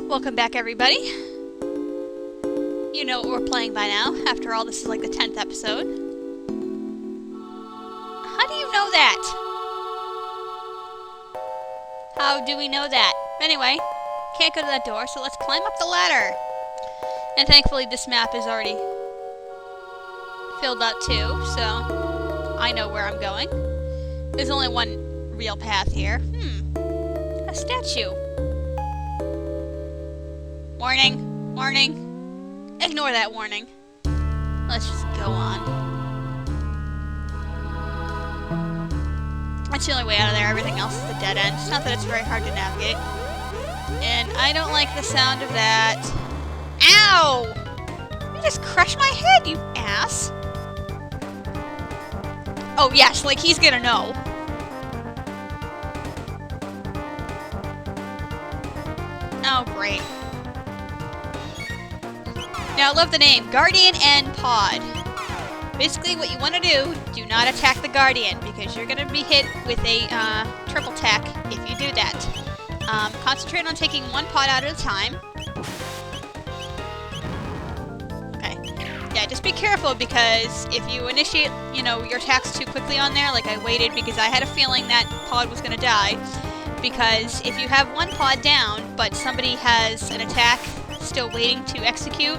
Welcome back, everybody. You know what we're playing by now. After all, this is like the 10th episode. How do you know that? How do we know that? Anyway, can't go to that door, so let's climb up the ladder. And thankfully, this map is already filled out too, so I know where I'm going. There's only one real path here. A statue. Warning! Warning! Ignore that warning. Let's just go on. That's the only way out of there. Everything else is a dead end. It's not that it's very hard to navigate. And I don't like the sound of that. Ow! You just crushed my head, you ass! Oh yes, like he's gonna know. Oh great. Now I love the name, Guardian and Pod. Basically what you want to do not attack the Guardian, because you're going to be hit with a triple attack if you do that. Concentrate on taking one pod out at a time. Okay. Yeah, just be careful, because if you initiate, your attacks too quickly on there, like I waited because I had a feeling that pod was going to die, because if you have one pod down, but somebody has an attack still waiting to execute,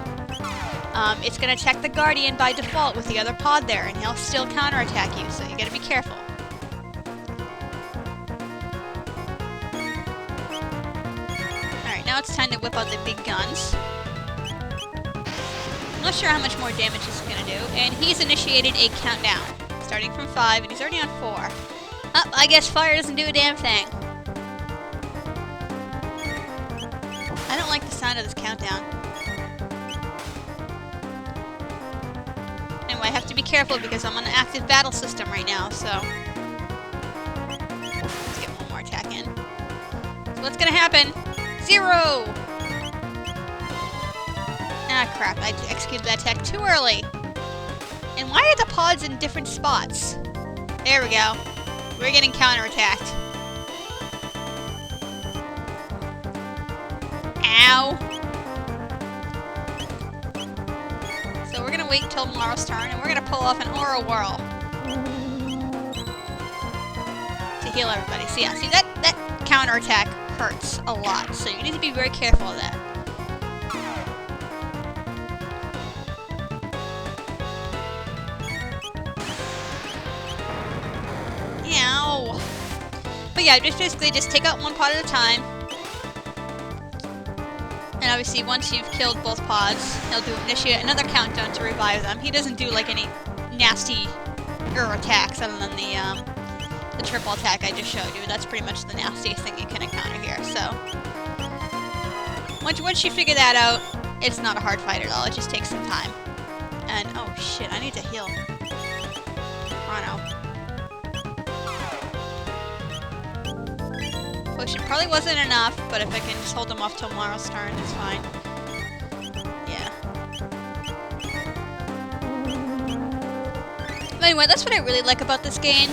it's going to attack the Guardian by default with the other pod there, and he'll still counterattack you, so you gotta be careful. Alright, now it's time to whip out the big guns. I'm not sure how much more damage this is going to do, and he's initiated a countdown, starting from 5, and he's already on 4. Oh, I guess fire doesn't do a damn thing. I don't like the sound of this countdown. Anyway, I have to be careful because I'm on an active battle system right now, so... Let's get one more attack in. So what's gonna happen? 0! Ah, crap. I executed that attack too early. And why are the pods in different spots? There we go. We're getting counterattacked. Ow! So we're gonna wait until tomorrow's turn, and we're gonna pull off an aura whirl to heal everybody. So yeah, see that counterattack hurts a lot, so you need to be very careful of that. Ow! But yeah, basically just take out one pod at a time. And obviously, once you've killed both pods, he'll initiate another countdown to revive them. He doesn't do like any nasty attacks other than the triple attack I just showed you. That's pretty much the nastiest thing you can encounter here. So once you figure that out, it's not a hard fight at all. It just takes some time. And oh shit, I need to heal Chrono. Potion probably wasn't enough, but if I can just hold him off till tomorrow's turn, it's fine. Yeah. But anyway, that's what I really like about this game,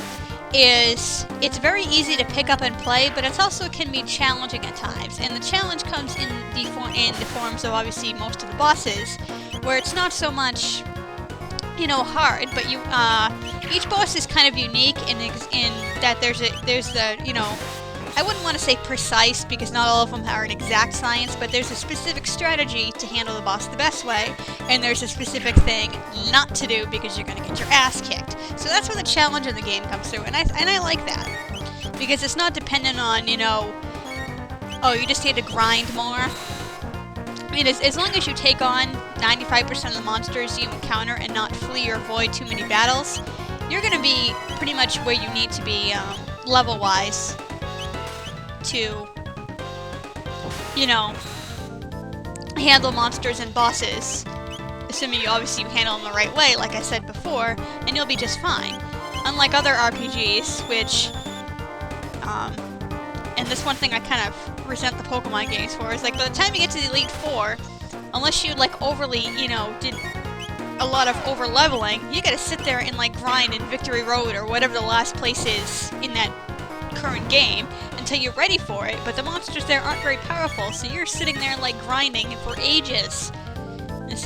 is it's very easy to pick up and play, but it also can be challenging at times. And the challenge comes in the forms of obviously most of the bosses, where it's not so much, hard, but each boss is kind of unique in that there's I wouldn't want to say precise, because not all of them are an exact science, but there's a specific strategy to handle the boss the best way, and there's a specific thing not to do because you're going to get your ass kicked. So that's where the challenge in the game comes through, and I like that. Because it's not dependent on, oh, you just need to grind more. I mean, as long as you take on 95% of the monsters you encounter and not flee or avoid too many battles, you're going to be pretty much where you need to be level-wise to, handle monsters and bosses. Assuming you handle them the right way, like I said before, and you'll be just fine. Unlike other RPGs, which, and this one thing I kind of resent the Pokemon games for, is like, by the time you get to the Elite Four, unless you, overly, did a lot of over-leveling, you gotta sit there and, grind in Victory Road or whatever the last place is in that current game, and until you're ready for it, but the monsters there aren't very powerful, so you're sitting there, like, grinding for ages.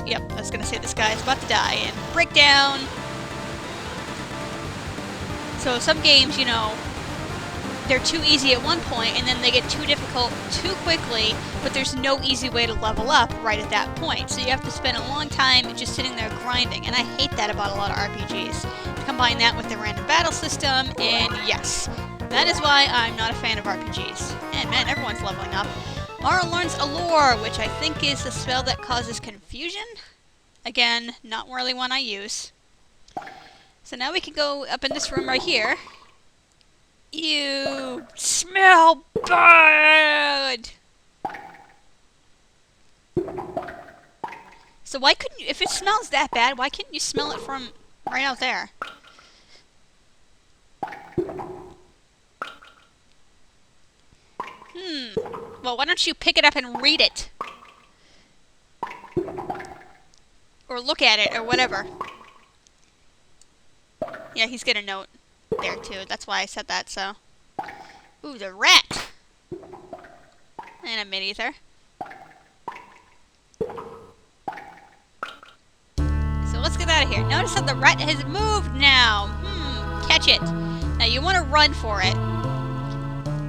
Yep, I was gonna say this guy is about to die, and breakdown! So some games, you know, they're too easy at one point, and then they get too difficult too quickly, but there's no easy way to level up right at that point. So you have to spend a long time just sitting there grinding, and I hate that about a lot of RPGs. Combine that with the random battle system, and yes, that is why I'm not a fan of RPGs. And man, everyone's leveling up. Mara learns Allure, which I think is a spell that causes confusion. Again, not really one I use. So now we can go up in this room right here. You smell bad! So why couldn't you, if it smells that bad, why couldn't you smell it from right out there? Well, why don't you pick it up and read it? Or look at it, or whatever. Yeah, he's got a note there, too. That's why I said that, so. Ooh, the rat! And a mid-ether. So let's get out of here. Notice how the rat has moved now. Catch it. Now, you want to run for it.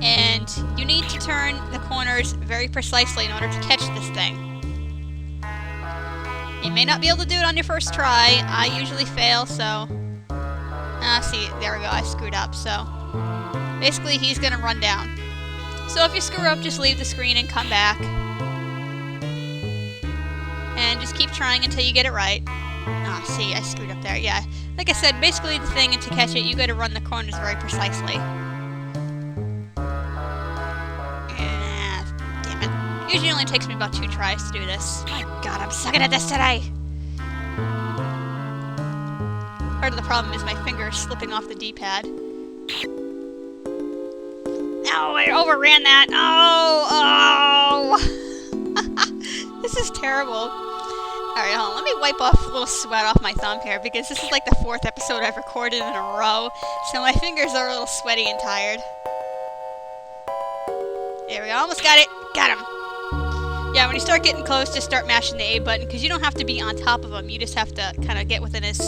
And you need to turn the corners very precisely in order to catch this thing. You may not be able to do it on your first try. I usually fail, so... see, there we go, I screwed up, so... Basically, he's gonna run down. So if you screw up, just leave the screen and come back. And just keep trying until you get it right. See, I screwed up there, yeah. Like I said, basically the thing, and to catch it, you gotta run the corners very precisely. Usually only takes me about 2 tries to do this. My god, I'm sucking at this today! Part of the problem is my fingers slipping off the D-pad. No, I overran that! Oh! This is terrible. Alright, hold on. Let me wipe off a little sweat off my thumb here, because this is like the 4th episode I've recorded in a row, so my fingers are a little sweaty and tired. There we go, almost got it! Got him! Yeah, when you start getting close, just start mashing the A button, because you don't have to be on top of him. You just have to kind of get within his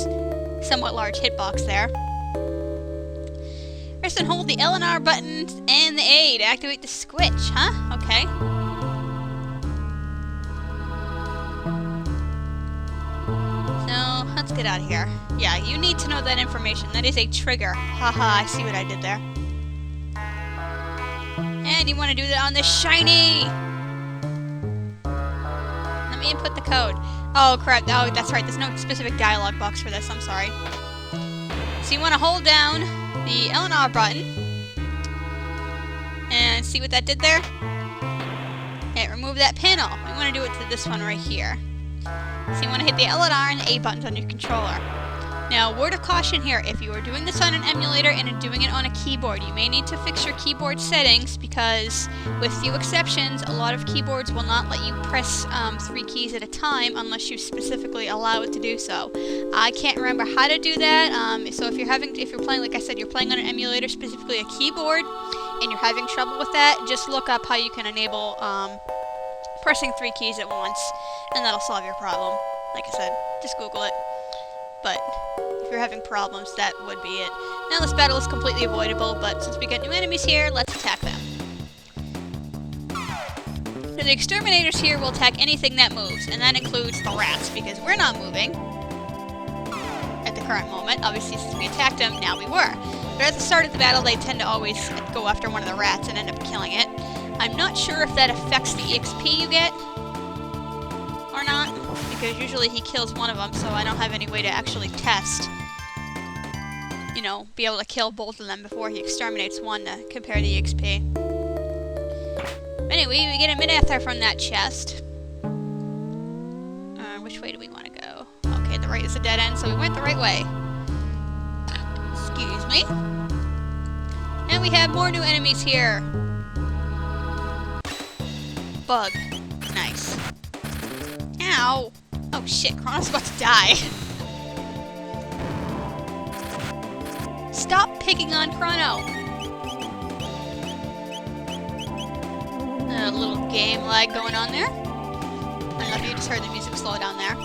somewhat large hitbox there. Press and hold the L and R buttons and the A to activate the switch, huh? Okay. So, let's get out of here. Yeah, you need to know that information. That is a trigger. Haha, I see what I did there. And you want to do that on the shiny! Input the code. Oh crap, oh that's right, there's no specific dialogue box for this, I'm sorry. So you want to hold down the L and R button and see what that did there? Okay, remove that panel. We want to do it to this one right here. So you want to hit the L and R and the A buttons on your controller. Now, word of caution here, if you are doing this on an emulator and are doing it on a keyboard, you may need to fix your keyboard settings because, with few exceptions, a lot of keyboards will not let you press 3 keys at a time unless you specifically allow it to do so. I can't remember how to do that, so if you're playing, like I said, you're playing on an emulator, specifically a keyboard, and you're having trouble with that, just look up how you can enable pressing 3 keys at once, and that'll solve your problem. Like I said, just Google it. But if you're having problems, that would be it. Now this battle is completely avoidable, but since we got new enemies here, let's attack them. So the exterminators here will attack anything that moves, and that includes the rats, because we're not moving at the current moment. Obviously, since we attacked them, now we were. But at the start of the battle, they tend to always go after one of the rats and end up killing it. I'm not sure if that affects the XP you get or not, because usually he kills one of them, so I don't have any way to actually test, you know, be able to kill both of them before he exterminates one to compare the XP. Anyway, we get a mid-ether from that chest. Which way do we want to go? Okay, the right is a dead end, so we went the right way. Excuse me. And we have more new enemies here. Bug. Nice. Ow! Oh shit, Chrono's about to die. Stop picking on Chrono! A little game lag going on there. I don't know if you just heard the music slow down there.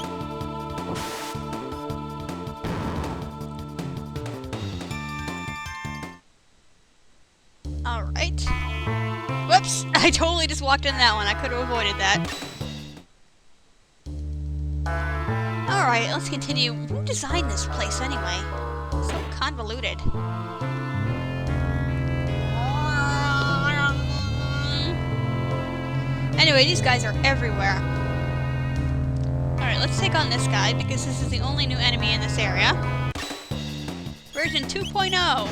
Alright. Whoops! I totally just walked in that one. I could have avoided that. Alright, let's continue. Who designed this place anyway? So convoluted. Anyway, these guys are everywhere. Alright, let's take on this guy, because this is the only new enemy in this area. Version 2.0.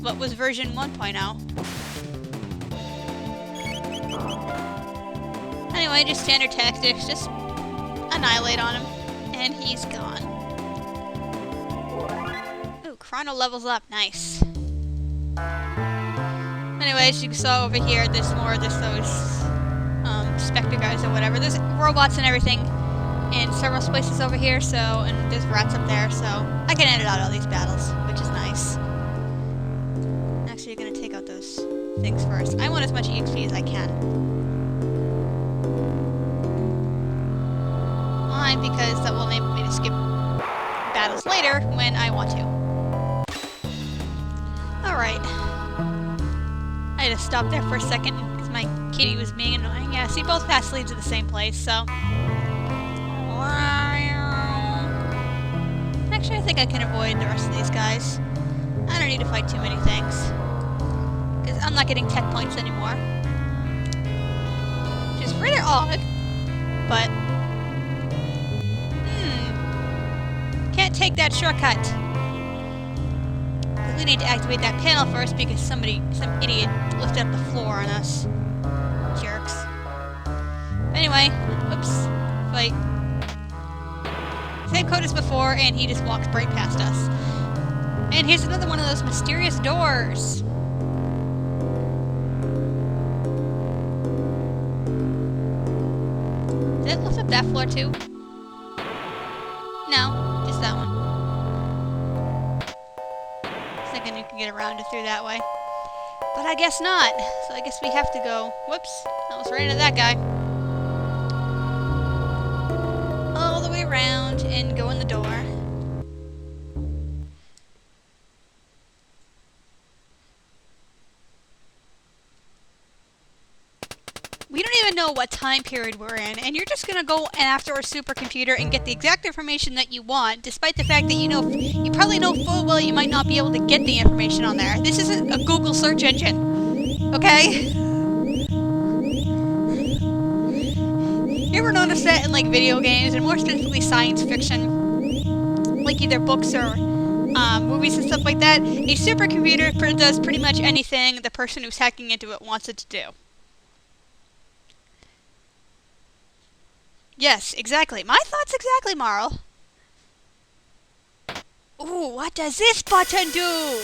What was version 1.0? Anyway, just standard tactics, just annihilate on him, and he's gone. Ooh, Chrono levels up, nice. Anyway, as you saw over here, there's more of those Spectre guys or whatever. There's robots and everything in several places over here, so, and there's rats up there, so I can edit out all these battles, which is nice. Actually, you're gonna take out those things first. I want as much EXP as I can. Why? Because that will enable me to skip battles later when I want to. Alright. I had to stop there for a second because my kitty was being annoying. Yeah, see, both paths lead to the same place, so... Actually, I think I can avoid the rest of these guys. I don't need to fight too many things. Because I'm not getting tech points anymore. Which is rather odd, but... Can't take that shortcut. We need to activate that panel first because some idiot lifted up the floor on us. Jerks. Anyway, whoops. Fight. Same code as before, and he just walks right past us. And here's another one of those mysterious doors. Did it lift up that floor too? No, just that one. Thinking you can get around it through that way. But I guess not. So I guess we have to go... Whoops. I almost ran into that guy. All the way around and go in the door. We don't even know what time period we're in, and you're just gonna go after a supercomputer and get the exact information that you want, despite the fact that you probably know full well you might not be able to get the information on there. This isn't a Google search engine, okay? You ever notice that in, like, video games, and more specifically science fiction, like either books or movies and stuff like that, a supercomputer does pretty much anything the person who's hacking into it wants it to do. Yes, exactly. My thoughts exactly, Marl. Ooh, what does this button do?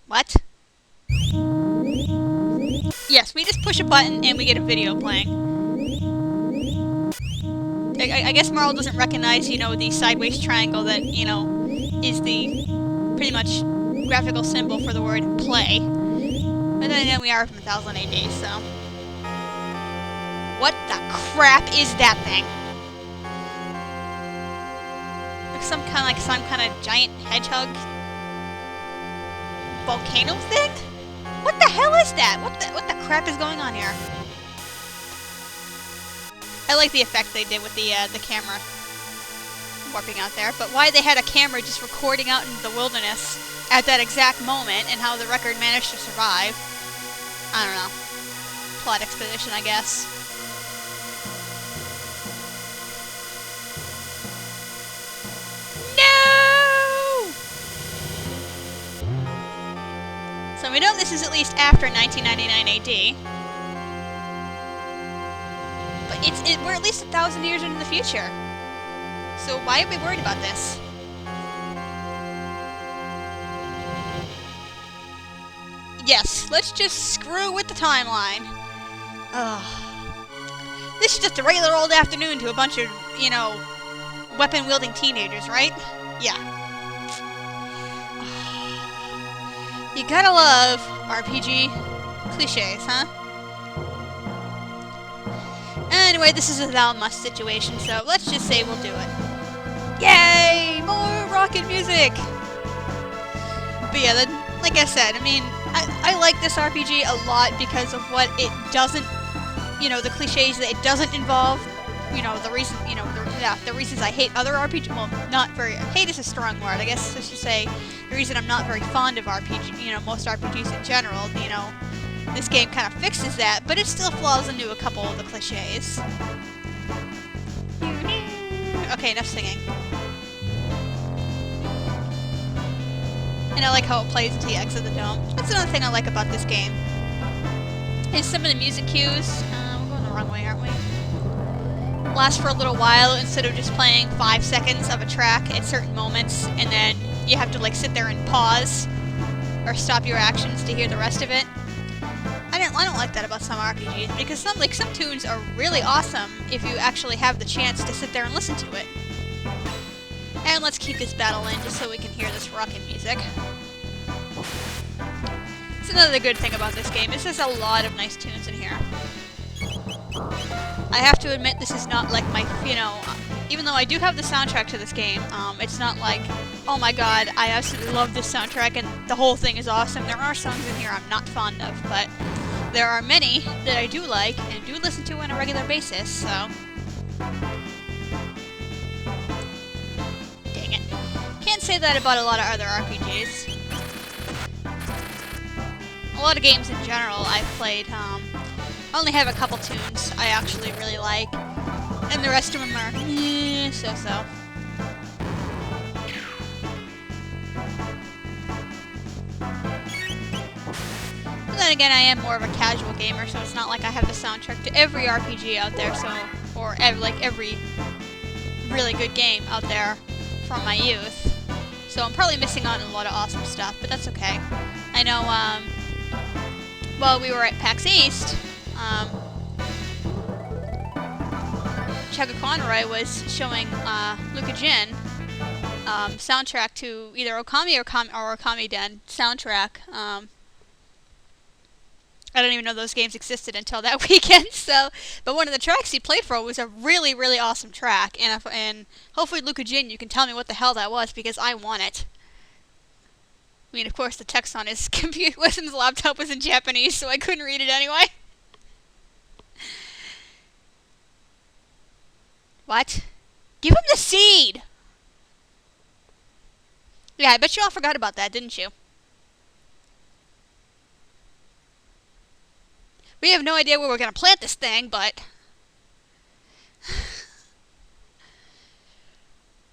What? Yes, we just push a button and we get a video playing. I guess Marl doesn't recognize, you know, the sideways triangle that, you know, is the pretty much graphical symbol for the word play. But then again, we are from 1000 AD, so... What the crap is that thing? Looks some kind of giant hedgehog volcano thing? What the hell is that? What the crap is going on here? I like the effect they did with the camera warping out there, but why they had a camera just recording out into the wilderness at that exact moment and how the record managed to survive, I don't know. Plot exposition, I guess. So we know this is at least after 1999 AD. But we're at least 1,000 years into the future. So why are we worried about this? Yes, let's just screw with the timeline. Ugh. This is just a regular old afternoon to a bunch of, you know, weapon-wielding teenagers, right? Yeah. You gotta love RPG cliches, huh? Anyway, this is a thou must situation, so let's just say we'll do it. Yay! More rocket music! But yeah, then, like I said, I mean, I like this RPG a lot because of what it doesn't, you know, the cliches that it doesn't involve. You know, the reason, you know, the reasons I hate other RPGs, well, not very, hate is a strong word, I guess I should say, the reason I'm not very fond of RPG, you know, most RPGs in general, you know, this game kind of fixes that, but it still falls into a couple of the cliches. Okay, enough singing. And I like how it plays until you exit the dome. That's another thing I like about this game. Is some of the music cues, we're going the wrong way, aren't we? Last for a little while instead of just playing 5 seconds of a track at certain moments, and then you have to like sit there and pause or stop your actions to hear the rest of it. I don't like that about some RPGs because some tunes are really awesome if you actually have the chance to sit there and listen to it. And let's keep this battle in just so we can hear this rockin' music. It's another good thing about this game is there's a lot of nice tunes in here. I have to admit this is not like my, you know, even though I do have the soundtrack to this game, it's not like, oh my god, I absolutely love this soundtrack and the whole thing is awesome. There are songs in here I'm not fond of, but there are many that I do like and do listen to on a regular basis, so. Dang it. Can't say that about a lot of other RPGs. A lot of games in general I've played, I only have a couple tunes I actually really like, and the rest of them are so-so. And then again, I am more of a casual gamer, so it's not like I have the soundtrack to every RPG out there, so, or like every really good game out there from my youth. So I'm probably missing out on a lot of awesome stuff, but that's okay. I know, while we were at PAX East, Chrono was showing Luca Jin soundtrack to either Okami or Okami Den soundtrack. I don't even know those games existed until that weekend. So, but one of the tracks he played for was a really, really awesome track, and hopefully Luca Jin, you can tell me what the hell that was because I want it. I mean, of course, the text on his computer, his laptop was in Japanese, so I couldn't read it anyway. What? Give him the seed! Yeah, I bet you all forgot about that, didn't you? We have no idea where we're going to plant this thing, but...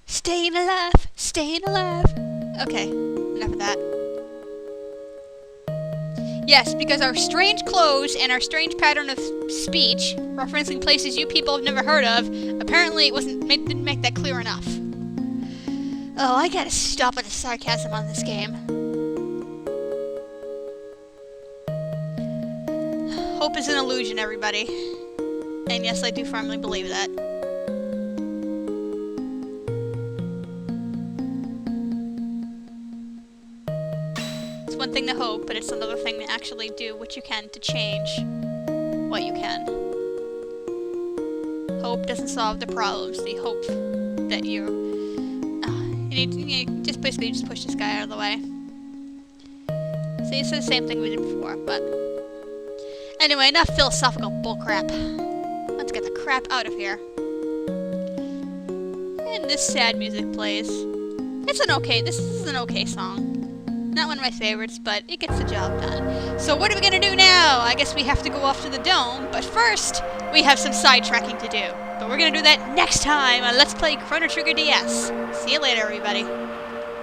Staying alive, staying alive. Okay, enough of that. Yes, because our strange clothes and our strange pattern of speech, referencing places you people have never heard of, apparently it didn't make that clear enough. Oh, I gotta stop with the sarcasm on this game. Hope is an illusion, everybody. And yes, I do firmly believe that. It's one thing to hope, but it's another thing to actually do what you can to change what you can. Hope doesn't solve the problems. The hope that you just basically just push this guy out of the way. See, it's the same thing we did before, but anyway, enough philosophical bullcrap. Let's get the crap out of here. And this sad music plays. This is an okay song. Not one of my favorites, but it gets the job done. So what are we gonna do now? I guess we have to go off to the dome, but first, we have some sidetracking to do. But we're gonna do that next time on Let's Play Chrono Trigger DS. See you later, everybody.